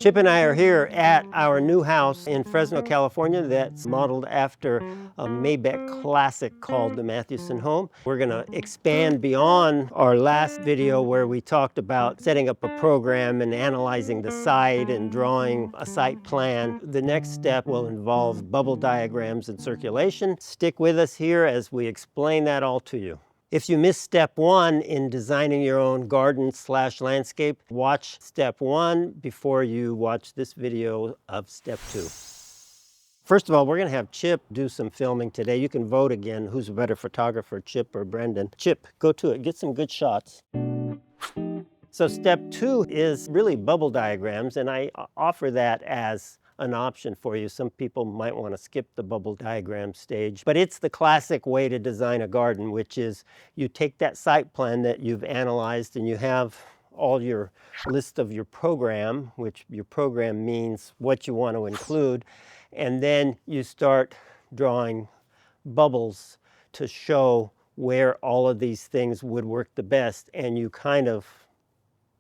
Chip and I are here at our new house in Fresno, California that's modeled after a Maybach classic called the Mathewson home. We're going to expand beyond our last video where we talked about setting up a program and analyzing the site and drawing a site plan. The next step will involve bubble diagrams and circulation. Stick with us here as we explain that all to you. If you missed step one in designing your own garden/landscape, watch step one before you watch this video of step two. First of all, we're going to have Chip do some filming today. You can vote again who's a better photographer, Chip or Brendan. Chip, go to it, get some good shots. So step two is really bubble diagrams, and I offer that as an option for you. Some people might want to skip the bubble diagram stage, but it's the classic way to design a garden, which is you take that site plan that you've analyzed and you have all your list of your program, which your program means what you want to include, and then you start drawing bubbles to show where all of these things would work the best, and you kind of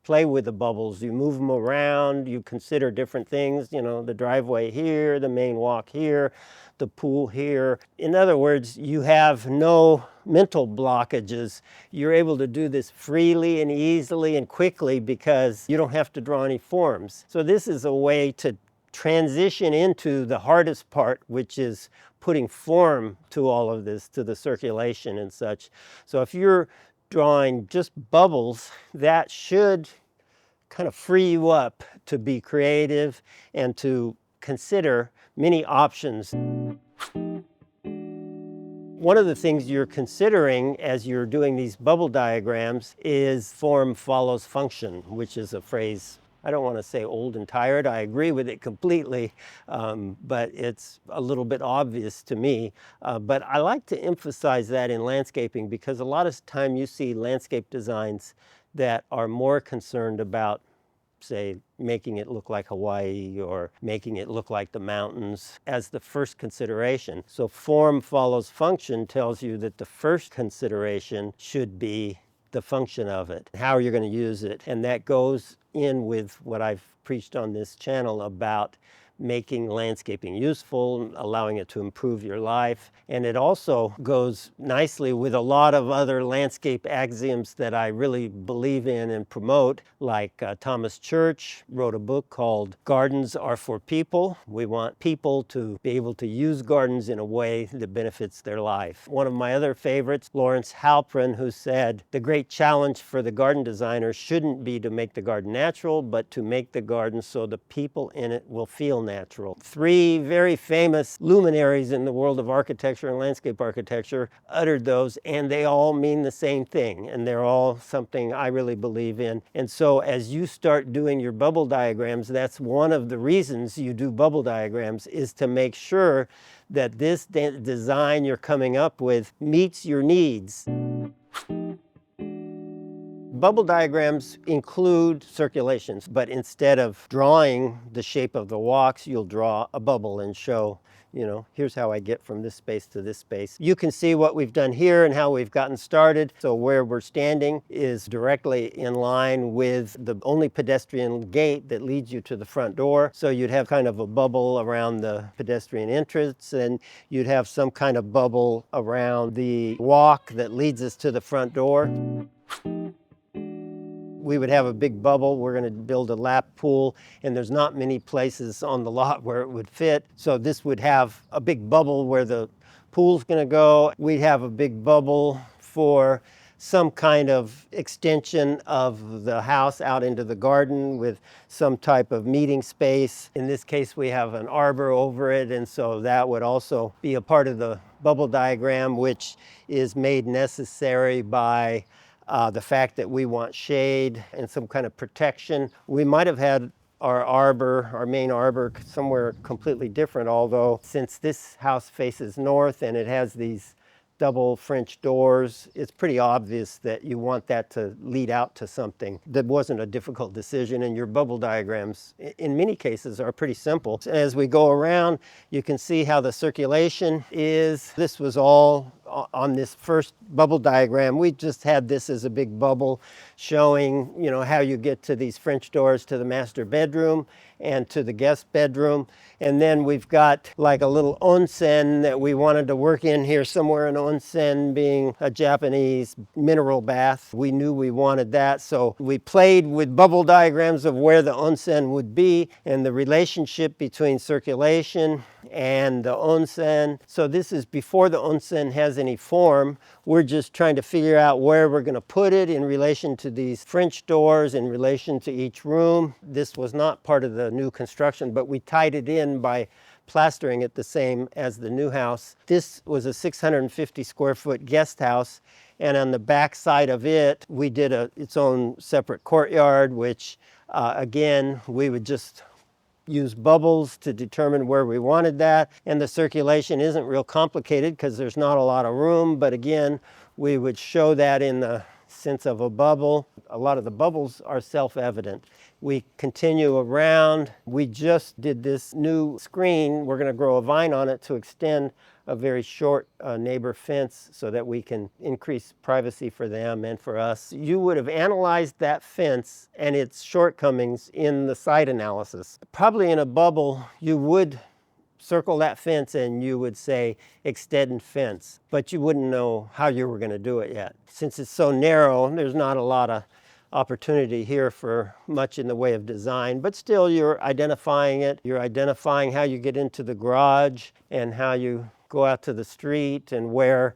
play with the bubbles. You move them around, you consider different things, you know, the driveway here, the main walk here, the pool here. In other words, you have no mental blockages. You're able to do this freely and easily and quickly because you don't have to draw any forms. So this is a way to transition into the hardest part, which is putting form to all of this, to the circulation and such. So if you're drawing just bubbles, that should kind of free you up to be creative and to consider many options. One of the things you're considering as you're doing these bubble diagrams is form follows function, which is a phrase, I don't want to say old and tired. I agree with it completely, but it's a little bit obvious to me. But I like to emphasize that in landscaping because a lot of time you see landscape designs that are more concerned about, say, making it look like Hawaii or making it look like the mountains as the first consideration. So form follows function tells you that the first consideration should be the function of it, how you're going to use it. And that goes in with what I've preached on this channel about making landscaping useful, allowing it to improve your life. And it also goes nicely with a lot of other landscape axioms that I really believe in and promote, like Thomas Church wrote a book called Gardens Are for People. We want people to be able to use gardens in a way that benefits their life. One of my other favorites, Lawrence Halprin, who said, the great challenge for the garden designer shouldn't be to make the garden natural, but to make the garden so the people in it will feel natural. Three very famous luminaries in the world of architecture and landscape architecture uttered those, and they all mean the same thing, and they're all something I really believe in. And so as you start doing your bubble diagrams, that's one of the reasons you do bubble diagrams, is to make sure that this design you're coming up with meets your needs. Bubble diagrams include circulations, but instead of drawing the shape of the walks, you'll draw a bubble and show, you know, here's how I get from this space to this space. You can see what we've done here and how we've gotten started. So where we're standing is directly in line with the only pedestrian gate that leads you to the front door. So you'd have kind of a bubble around the pedestrian entrance, and you'd have some kind of bubble around the walk that leads us to the front door. We would have a big bubble. We're going to build a lap pool, and there's not many places on the lot where it would fit. So this would have a big bubble where the pool's going to go. We'd have a big bubble for some kind of extension of the house out into the garden with some type of meeting space. In this case, we have an arbor over it, and so that would also be a part of the bubble diagram, which is made necessary by the fact that we want shade and some kind of protection. We might have had our arbor, our main arbor, somewhere completely different, although since this house faces north and it has these double French doors, it's pretty obvious that you want that to lead out to something. That wasn't a difficult decision, and your bubble diagrams, in many cases, are pretty simple. As we go around, you can see how the circulation is. This was all on this first bubble diagram, we just had this as a big bubble showing, you know, how you get to these French doors to the master bedroom and to the guest bedroom. And then we've got like a little onsen that we wanted to work in here somewhere, an onsen being a Japanese mineral bath. We knew we wanted that, so we played with bubble diagrams of where the onsen would be and the relationship between circulation and the onsen. So this is before the onsen has any form. We're just trying to figure out where we're going to put it in relation to these French doors, in relation to each room. This was not part of the new construction, but we tied it in by plastering it the same as the new house. This was a 650 square foot guest house, and on the back side of it, we did its own separate courtyard, which again, we would just use bubbles to determine where we wanted that. And the circulation isn't real complicated because there's not a lot of room, but again, we would show that in the sense of a bubble. A lot of the bubbles are self-evident. We continue around. We just did this new screen. We're going to grow a vine on it to extend a very short neighbor fence so that we can increase privacy for them and for us. You would have analyzed that fence and its shortcomings in the site analysis. Probably in a bubble, you would circle that fence and you would say extend fence, but you wouldn't know how you were going to do it yet. Since it's so narrow, there's not a lot of opportunity here for much in the way of design, but still you're identifying it. You're identifying how you get into the garage and how you go out to the street and where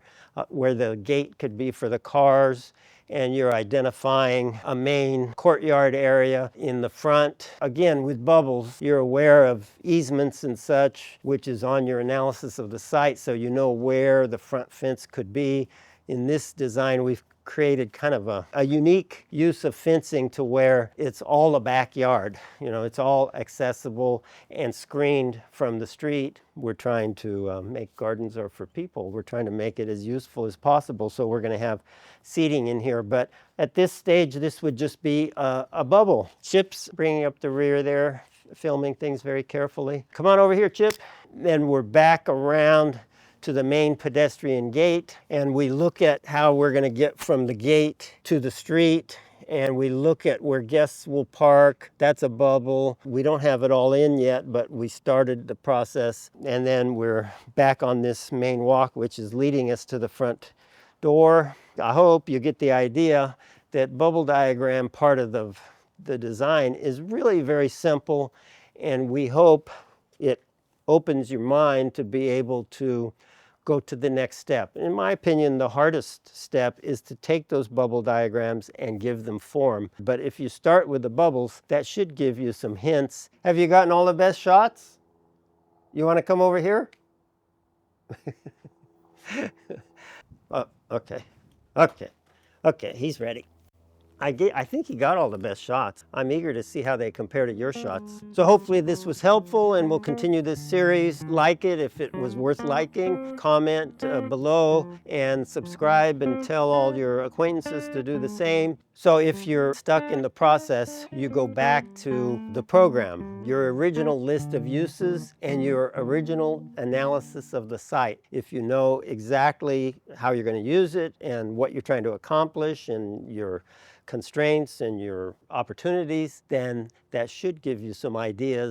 the gate could be for the cars. And you're identifying a main courtyard area in the front. Again, with bubbles, you're aware of easements and such, which is on your analysis of the site, so you know where the front fence could be. In this design, we've created kind of a unique use of fencing to where it's all a backyard. You know, it's all accessible and screened from the street. We're trying to make gardens are for people. We're trying to make it as useful as possible, so we're going to have seating in here. But at this stage, this would just be a bubble. Chip's bringing up the rear there, filming things very carefully. Come on over here, Chip. Then we're back around to the main pedestrian gate, and we look at how we're going to get from the gate to the street, and we look at where guests will park. That's a bubble. We don't have it all in yet, but we started the process, and then we're back on this main walk, which is leading us to the front door. I hope you get the idea that bubble diagram part of the design is really very simple, and we hope it opens your mind to be able to go to the next step. In my opinion, the hardest step is to take those bubble diagrams and give them form. But if you start with the bubbles, that should give you some hints. Have you gotten all the best shots? You want to come over here? Oh, okay. Okay, he's ready. I think he got all the best shots. I'm eager to see how they compare to your shots. So hopefully this was helpful, and we'll continue this series. Like it if it was worth liking. Comment below and subscribe and tell all your acquaintances to do the same. So if you're stuck in the process, you go back to the program, your original list of uses and your original analysis of the site. If you know exactly how you're going to use it and what you're trying to accomplish and your constraints and your opportunities, then that should give you some ideas